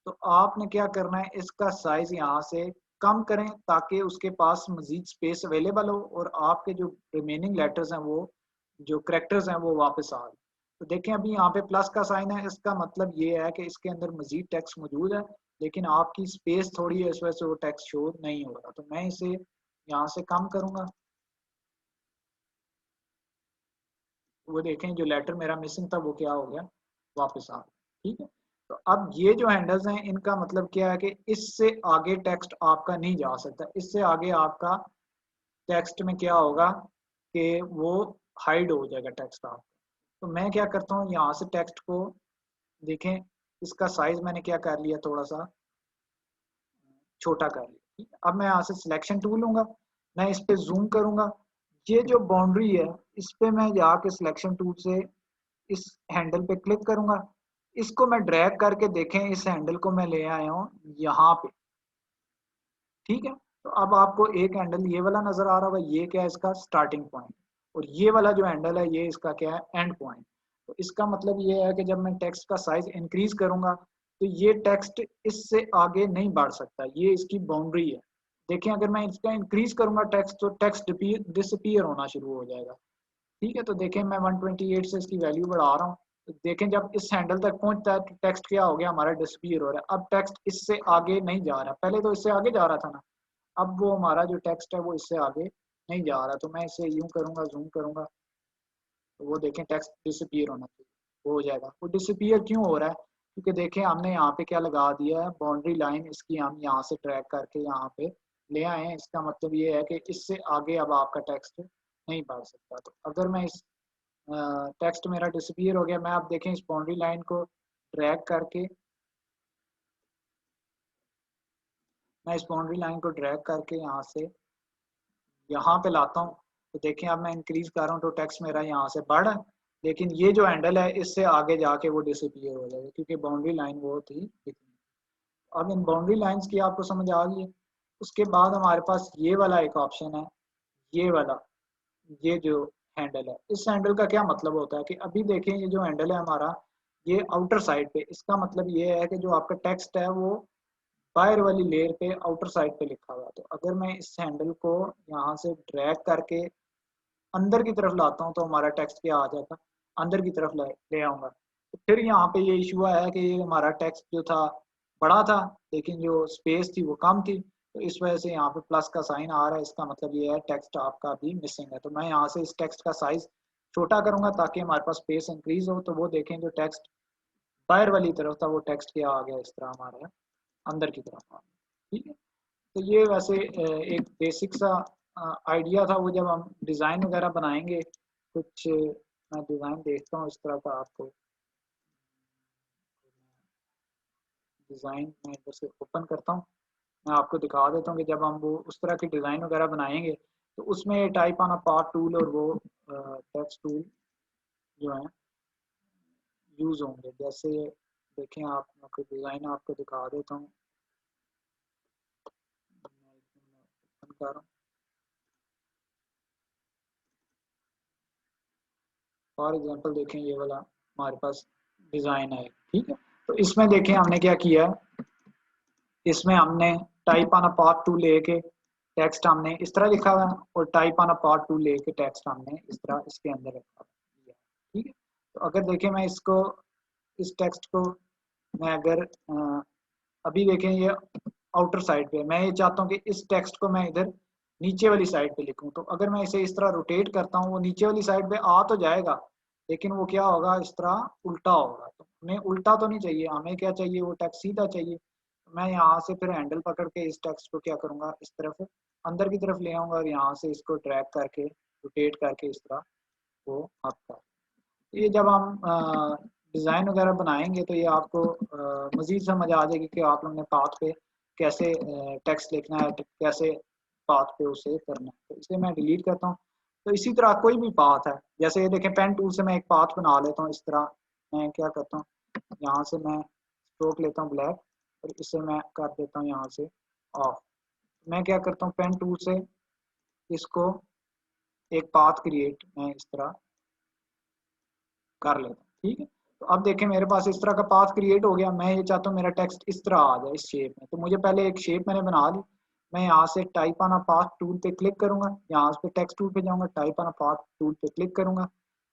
[SPEAKER 1] तो आपने क्या करना है, इसका साइज यहाँ से कम करें ताकि उसके पास मजीद स्पेस अवेलेबल हो और आपके जो रिमेनिंग लेटर्स हैं वो जो करेक्टर्स हैं वो वापस आ जाए। तो देखें अभी यहाँ पे प्लस का साइन है, इसका मतलब ये है कि इसके अंदर मजीद टेक्स्ट मौजूद है, लेकिन आपकी स्पेस थोड़ी है, इस वजह से वो टेक्स्ट शो नहीं हो रहा। तो मैं इसे यहाँ से कम करूंगा, वो देखें जो लेटर मेरा मिसिंग था वो क्या हो गया, वापस आ गया। ठीक है, तो अब ये जो हैंडल्स हैं इनका मतलब क्या है कि इससे आगे टेक्स्ट आपका नहीं जा सकता। इससे आगे आपका टेक्स्ट में क्या होगा कि वो हाइड हो जाएगा टेक्स्ट आपका। तो मैं क्या करता हूँ, यहाँ से टेक्स्ट को देखें, इसका साइज मैंने क्या कर लिया, थोड़ा सा छोटा कर लिया। ठीक है? अब मैं यहाँ से सिलेक्शन टूल लूंगा, मैं इस पे जूम करूंगा, ये जो बाउंड्री है इस पे मैं जाके सिलेक्शन टूल से इस हैंडल पे क्लिक करूंगा, इसको मैं ड्रैग करके देखें इस हैंडल को मैं ले आया हूँ यहाँ पे। ठीक है, तो अब आपको एक हैंडल ये वाला नजर आ रहा होगा, ये क्या है, इसका स्टार्टिंग पॉइंट, और ये वाला जो हैंडल है ये इसका क्या है, एंड पॉइंट। तो इसका मतलब ये है कि जब मैं टेक्स्ट का साइज इंक्रीज करूंगा तो ये टेक्स्ट इससे आगे नहीं बढ़ सकता, ये इसकी बाउंड्री है। देखिए अगर मैं इसका इंक्रीज करूंगा टेक्स्ट तो टेक्स्ट डिसअपीयर होना शुरू हो जाएगा। ठीक है, तो देखें मैं 128 से इसकी वैल्यू बढ़ा रहा हूँ, तो देखें जब इस हैंडल तक पहुंचता है तो टेक्स्ट क्या हो गया, हमारा डिसअपीयर हो रहा है। अब टेक्स्ट इससे आगे नहीं जा रहा, पहले तो इससे आगे जा रहा था ना, अब वो हमारा जो टेक्स्ट है वो इससे आगे नहीं जा रहा। तो मैं इसे यूं करूंगा, जूम करूंगा, तो वो देखें टेक्स्ट डिसअपीयर होना चाहिए, वो हो जाएगा। वो डिसअपीयर क्यों हो रहा है, क्योंकि देखें हमने यहाँ पे क्या लगा दिया है, बाउंड्री लाइन इसकी हम यहाँ से ट्रैक करके यहाँ पे ले आए हैं। इसका मतलब ये है कि इससे आगे अब आपका टेक्स्ट नहीं बढ़ सकता। तो अगर मैं इस टेक्स्ट मेरा डिसअपीयर हो गया, मैं आप देखें इस बाउंड्री लाइन को ड्रैग करके, मैं इस बाउंड्री लाइन को ड्रैग करके यहाँ से यहाँ पे लाता हूँ, तो देखें अब मैं इंक्रीज कर रहा हूँ तो टेक्स्ट मेरा यहाँ से बढ़ रहा है, लेकिन ये जो हैंडल है इससे आगे जाके वो डिसअपीयर हो जाएगा क्योंकि बाउंड्री लाइन वो थी इतनी। अब इन बाउंड्री लाइंस की आपको समझ आ गई है। उसके बाद हमारे पास ये वाला एक ऑप्शन है, ये वाला, ये जो हैंडल है, इस हैंडल का क्या मतलब होता है कि अभी देखें ये जो हैंडल है हमारा, ये आउटर साइड पे, इसका मतलब ये है कि जो आपका टेक्स्ट है वो बाहर वाली लेयर पे आउटर साइड पे लिखा हुआ है। तो अगर मैं इस हैंडल को यहाँ से ड्रैग करके अंदर की तरफ लाता हूँ तो हमारा टेक्स्ट क्या आ जाता, अंदर की तरफ ले आऊंगा। तो फिर यहाँ पे ये इशू आया कि ये हमारा टेक्स्ट जो था बड़ा था लेकिन जो स्पेस थी वो कम थी, तो इस वजह से यहाँ पे प्लस का साइन आ रहा है। इसका मतलब ये है टेक्स्ट आपका भी मिसिंग है। तो मैं यहाँ से इस टेक्स्ट का साइज छोटा करूंगा ताकि हमारे पास स्पेस इंक्रीज हो। तो वो देखें जो टेक्स्ट बाहर वाली तरफ था वो टेक्स्ट क्या आ गया, इस तरह हमारा अंदर की तरफ आ गया। ठीक है, तो ये वैसे एक बेसिक सा आइडिया था। वो जब हम डिज़ाइन वगैरह बनाएंगे कुछ, मैं डिज़ाइन देखता हूँ इस तरह का आपको, डिज़ाइन मैं इधर से ओपन करता हूँ। मैं आपको दिखा देता हूँ कि जब हम वो उस तरह की डिज़ाइन वगैरह बनाएंगे तो उसमें type on a path tool और वो टेक्स्ट टूल जो है यूज़ होंगे। जैसे देखें, आप मैं कोई डिज़ाइन आपको दिखा देता हूँ। मैं ओपन कर रहा हूँ। फॉर एग्जांपल देखें, ये वाला हमारे पास डिज़ाइन है, ठीक है। तो इसमें देखें हमने क्या किया, इसमें हमने type on a path tool लेके टेक्स्ट हमने इस तरह लिखा हुआ है और type on a path tool लेके टेक्स्ट हमने इस तरह इसके अंदर रखा हुआ है, ठीक है। तो अगर देखें मैं इसको, इस टेक्स्ट को मैं अगर अभी देखें ये आउटर साइड पे, मैं ये चाहता हूँ कि इस टेक्स्ट को मैं इधर नीचे वाली साइड पे लिखूं। तो अगर मैं इसे इस तरह रोटेट करता हूँ, वो नीचे वाली साइड पे आ तो जाएगा, लेकिन वो क्या होगा, इस तरह उल्टा होगा। तो हमें उल्टा तो नहीं चाहिए, हमें क्या चाहिए, वो टेक्स्ट सीधा चाहिए। तो मैं यहाँ से फिर हैंडल पकड़ के इस टेक्स्ट को क्या करूँगा, इस तरफ अंदर की तरफ ले आऊँगा और यहाँ से इसको ड्रैग करके रोटेट करके इस तरह वो आपका, ये जब हम डिज़ाइन वगैरह बनाएंगे तो ये आपको मज़ीद समझ आ जाएगी कि आप लोगों ने पाथ पे कैसे टेक्स्ट लिखना है, कैसे पाथ पे उसे करना है। तो इसे मैं डिलीट करता हूँ। तो इसी तरह कोई भी पाथ है, जैसे ये देखें पेन टूल से मैं एक पाथ बना लेता हूँ। इस तरह मैं क्या करता हूँ, यहाँ से मैं स्ट्रोक लेता हूँ ब्लैक और इसे मैं कर देता हूँ यहाँ से ऑफ। मैं क्या करता हूँ, पेन टूल से इसको एक पाथ क्रिएट मैं इस तरह कर लेता हूँ, ठीक है। तो अब देखें मेरे पास इस तरह का पाथ क्रिएट हो गया। मैं ये चाहता हूँ मेरा टेक्स्ट इस तरह आ जाए, इस शेप में। तो मुझे पहले एक शेप मैंने बना ली। मैं यहाँ से type on a path tool पे क्लिक करूंगा, यहाँ पे टेक्स्ट टूल पे जाऊंगा, type on a path tool पे क्लिक करूंगा।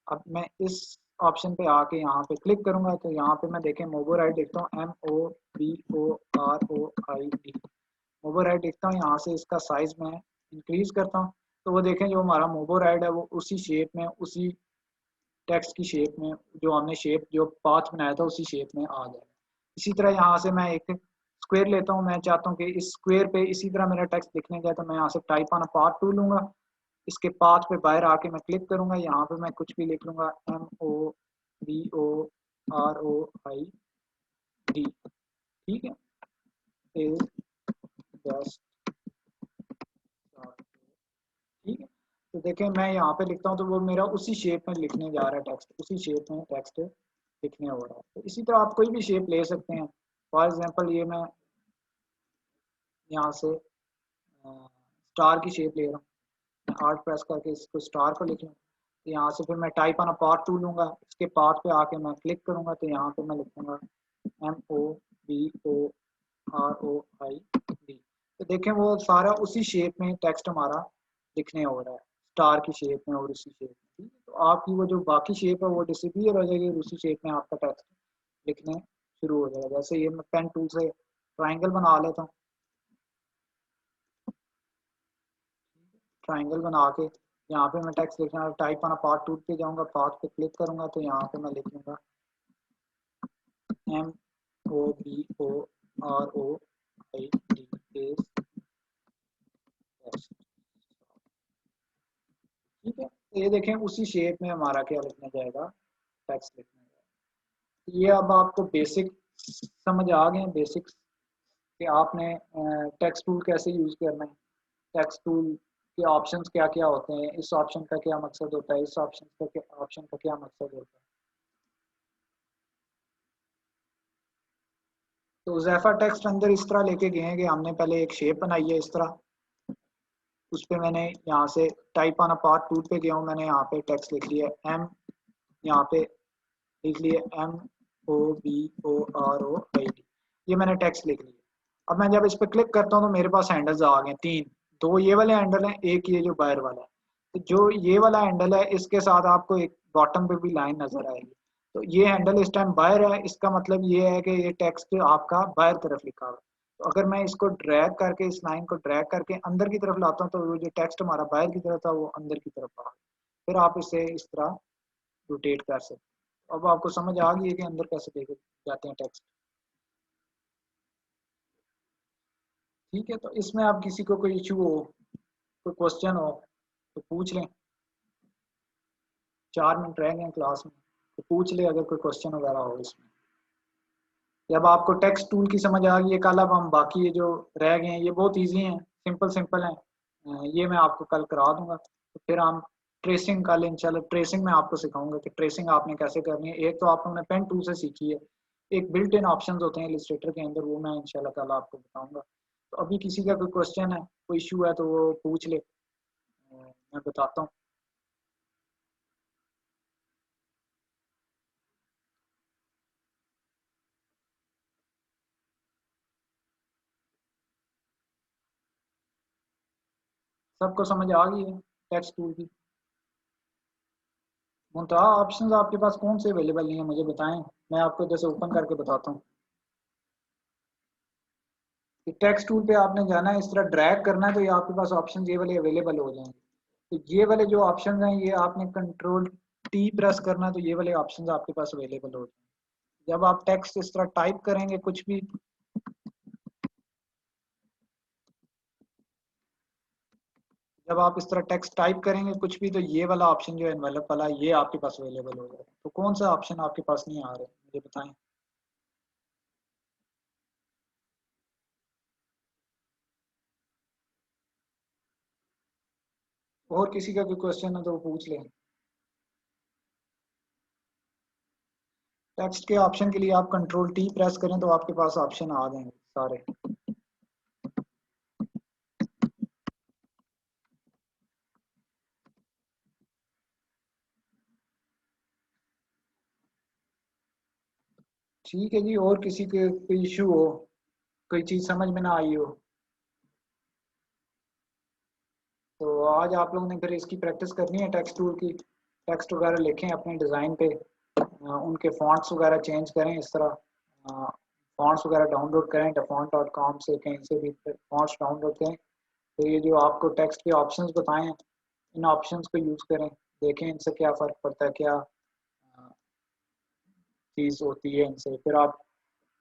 [SPEAKER 1] अब मैं इस ऑप्शन पे आके यहाँ पे क्लिक करूंगा तो यहाँ पे मैं देखें मोबो राइट देखता हूँ, MOBOROID मोबो राइट देखता हूँ। यहाँ से इसका साइज मैं इंक्रीज करता हूँ। तो वो देखें जो हमारा मोबो राइड है वो उसी शेप में, उसी टेक्स्ट की शेप में, जो हमने शेप जो पाथ बनाया था उसी शेप में आ जाएगा। इसी तरह यहाँ से मैं एक स्क्वायर लेता हूँ। मैं चाहता हूँ कि इस स्क्वायर पे इसी तरह मेरा टेक्स्ट लिखने का, तो मैं यहाँ से type on a path tool लूंगा। इसके पाथ पे बाहर आके मैं क्लिक करूंगा, यहाँ पे मैं कुछ भी लिख लूंगा, MOBOROID, ठीक है। इज जस्ट, ठीक है। तो देखें मैं यहाँ पे लिखता हूँ तो वो मेरा उसी शेप में लिखने जा रहा है टेक्स्ट, उसी शेप में टेक्स्ट लिखने हो रहा है। तो इसी तरह आप कोई भी शेप ले सकते हैं। फॉर एग्जांपल ये मैं यहाँ से स्टार की शेप ले रहा हूँ। मैं आर्ट प्रेस करके इसको स्टार को लिख लूँ। तो यहाँ से फिर मैं type on a path tool लूँगा, इसके पाथ पे आके मैं क्लिक करूँगा तो यहाँ पे मैं लिखूँगा MOBOROID। तो देखें वो सारा उसी शेप में टेक्स्ट हमारा लिखने हो रहा है, स्टार की शेप में और उसी शेप में, ठीक है। तो आपकी वो जो बाकी शेप है वो डिसअपीयर हो जाएगी और उसी शेप में आपका टेक्स्ट लिखने शुरू हो जाएगा। जैसे ये मैं पेन टूल से ट्राइंगल बना लेता हूँ। ट्राइंगल बना के यहाँ पे मैं टेक्स्ट लिखना है, टाइप ऑन पाथ टूल पे जाऊँगा, पाथ पे क्लिक करूँगा तो यहाँ पे मैं लिख लूँगा MOBOROID, ठीक है। तो ये देखें उसी शेप में हमारा क्या लिखने जाएगा, टेक्स्ट लिखने जाएगा। ये अब आपको बेसिक समझ आ गए, बेसिक्स कि आपने टेक्स्ट टूल कैसे यूज़ करना है, टेक्स्ट टूल के ऑप्शंस क्या क्या होते हैं, इस ऑप्शन का क्या मकसद होता है, इस ऑप्शन का क्या मकसद होता है। तो ज़ैफ़ा टेक्स्ट अंदर इस तरह लेके गए हैं कि हमने पहले एक शेप बनाई है इस तरह, उस पर मैंने यहाँ से type on a path tool पे गया हूँ, मैंने यहाँ पे टेक्स्ट लिख लिया एम, यहाँ पे लिख लिया MOBOROID, ये मैंने टेक्स्ट लिख लिया। अब मैं जब इस पर क्लिक करता हूँ तो मेरे पास हैंडल्स आ गए तीन, दो ये वाले हैंडल हैं, एक ये जो बाहर वाला है। तो जो ये वाला हैंडल है इसके साथ आपको एक बॉटम पे भी लाइन नजर आएगी। तो ये हैंडल इस टाइम बाहर है, इसका मतलब ये है कि ये टेक्स्ट आपका बाहर तरफ लिखा हुआ है। तो अगर मैं इसको ड्रैग करके, इस लाइन को ड्रैग करके अंदर की तरफ लाता हूँ तो वो जो टेक्स्ट हमारा बाहर की तरफ था वो अंदर की तरफ आ गया। फिर आप इसे इस तरह रोटेट कर सकते हैं। अब आपको समझ आ गई है कि अंदर कैसे देखे जाते हैं टेक्स्ट, ठीक है। तो इसमें आप किसी को कोई इशू हो, कोई क्वेश्चन हो तो पूछ लें। 4 मिनट रह गए क्लास में, तो पूछ ले अगर कोई क्वेश्चन वगैरह हो इसमें। जब आपको टेक्स्ट टूल की समझ आ गई है, कल अब हम बाकी ये जो रह गए हैं ये बहुत इजी हैं, सिंपल सिंपल हैं, ये मैं आपको कल करा दूंगा। तो फिर हम ट्रेसिंग कल इंशाल्लाह ट्रेसिंग में आपको सिखाऊंगा कि ट्रेसिंग आपने कैसे करनी है। एक तो आप लोगों ने पेन टूल से सीखी है, एक बिल्ट इन ऑप्शंस होते हैं इलस्ट्रेटर के अंदर, वो मैं इंशाल्लाह कल आपको बताऊंगा। तो अभी किसी का कोई क्वेश्चन है, कोई इशू है तो वो पूछ ले, मैं बताता हूँ। सबको समझ आ गई है टेक्स्ट टूल की? मुंतहा ऑप्शंस आपके पास कौन से अवेलेबल नहीं है मुझे बताएं, मैं आपको जैसे ओपन करके बताता हूँ। टेक्स्ट टूल पे आपने जाना है, इस तरह ड्रैग करना है तो ये आपके पास ऑप्शन ये वाले अवेलेबल हो जाएंगे। तो ये वाले जो ऑप्शन हैं ये आपने कंट्रोल टी प्रेस करना है तो ये वाले ऑप्शन आपके पास अवेलेबल हो जाएंगे। जब आप टेक्स्ट इस तरह टाइप करेंगे कुछ भी, जब आप इस तरह टेक्स्ट टाइप करेंगे कुछ भी, तो ये वाला ऑप्शन जो है एनवेलप वाला, ये आपके पास अवेलेबल हो जाएगा। तो कौन सा ऑप्शन आपके पास नहीं आ रहा है मुझे बताएं। और किसी का कोई क्वेश्चन है तो वो पूछ लें। टेक्स्ट के ऑप्शन के लिए आप कंट्रोल टी प्रेस करें तो आपके पास ऑप्शन आ जाएंगे सारे। ठीक है जी, और किसी के कोई इशू हो, कोई चीज़ समझ में ना आई हो, तो आज आप लोगों ने फिर इसकी प्रैक्टिस करनी है टेक्स्ट टूल की। टेक्स्ट वगैरह लिखें अपने डिज़ाइन पे, उनके फॉन्ट्स वगैरह चेंज करें इस तरह, फॉन्ट्स वगैरह डाउनलोड करें dafont.com से, कहीं से भी फॉन्ट्स डाउनलोड करें। तो ये जो आपको टेक्स्ट के ऑप्शंस बताए हैं, इन ऑप्शंस को यूज़ करें, देखें इनसे क्या फ़र्क पड़ता है, क्या चीज़ होती है इनसे। फिर आप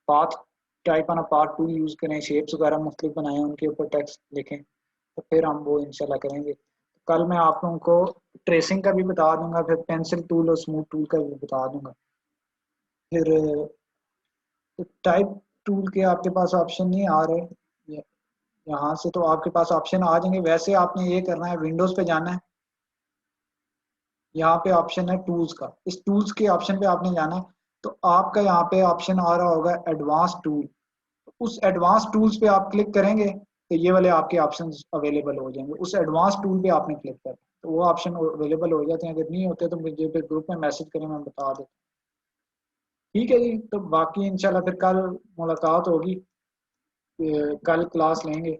[SPEAKER 1] path type on part two use करें, शेप्स वगैरह मुख्तलिफ बनाएं, उनके ऊपर टेक्स्ट लिखें, तो फिर हम वो इंशाल्लाह करेंगे। कल मैं आप लोगों को ट्रेसिंग का भी बता दूंगा, फिर पेंसिल टूल और स्मूथ टूल का भी बता दूंगा। फिर टाइप टूल के आपके पास ऑप्शन नहीं आ रहे, यहाँ से तो आपके पास ऑप्शन आ जाएंगे। वैसे आपने ये करना है, विंडोज़ पे जाना है, यहाँ पे ऑप्शन है टूल्स का, इस टूल्स के ऑप्शन पे आपने जाना है। तो आपका यहाँ पे ऑप्शन आ रहा होगा एडवांस टूल, उस एडवांस टूल्स पे आप क्लिक करेंगे तो ये वाले आपके ऑप्शंस अवेलेबल हो जाएंगे। उस एडवांस टूल पे आपने क्लिक करना तो वो ऑप्शन अवेलेबल हो जाते हैं। अगर नहीं होते तो मुझे फिर ग्रुप में मैसेज करें, मैं बता देता हूँ। ठीक है जी, तो बाकी इंशाल्लाह फिर कल मुलाकात होगी, कल क्लास लेंगे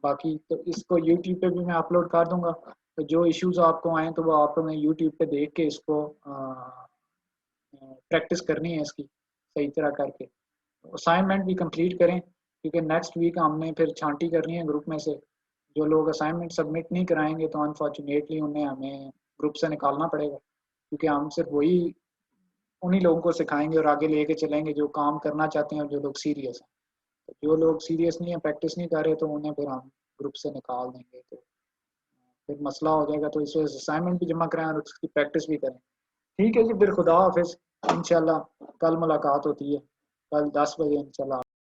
[SPEAKER 1] बाकी। तो इसको यूट्यूब पे भी मैं अपलोड कर दूंगा, तो जो इश्यूज आपको आए तो वो आप लोगों ने यूट्यूब पे देख के इसको प्रैक्टिस करनी है इसकी सही तरह करके। असाइनमेंट भी कंप्लीट करें, क्योंकि नेक्स्ट वीक हमने फिर छांटी करनी है ग्रुप में से। जो लोग असाइनमेंट सबमिट नहीं कराएंगे तो अनफॉर्चुनेटली उन्हें हमें ग्रुप से निकालना पड़ेगा, क्योंकि हम सिर्फ वही उन्हीं लोगों को सिखाएंगे और आगे लेके चलेंगे जो काम करना चाहते हैं और जो लोग सीरियस हैं। तो जो लोग सीरियस नहीं है, प्रैक्टिस नहीं कर रहे, तो उन्हें फिर हम ग्रुप से निकाल देंगे, तो फिर मसला हो जाएगा। तो इस वजह से असाइनमेंट भी जमा कराएं और उसकी प्रैक्टिस भी करें। ठीक है जी, फिर खुदा हाफिज, इंशाल्लाह कल मुलाकात होती है, कल 10 बजे इंशाल्लाह।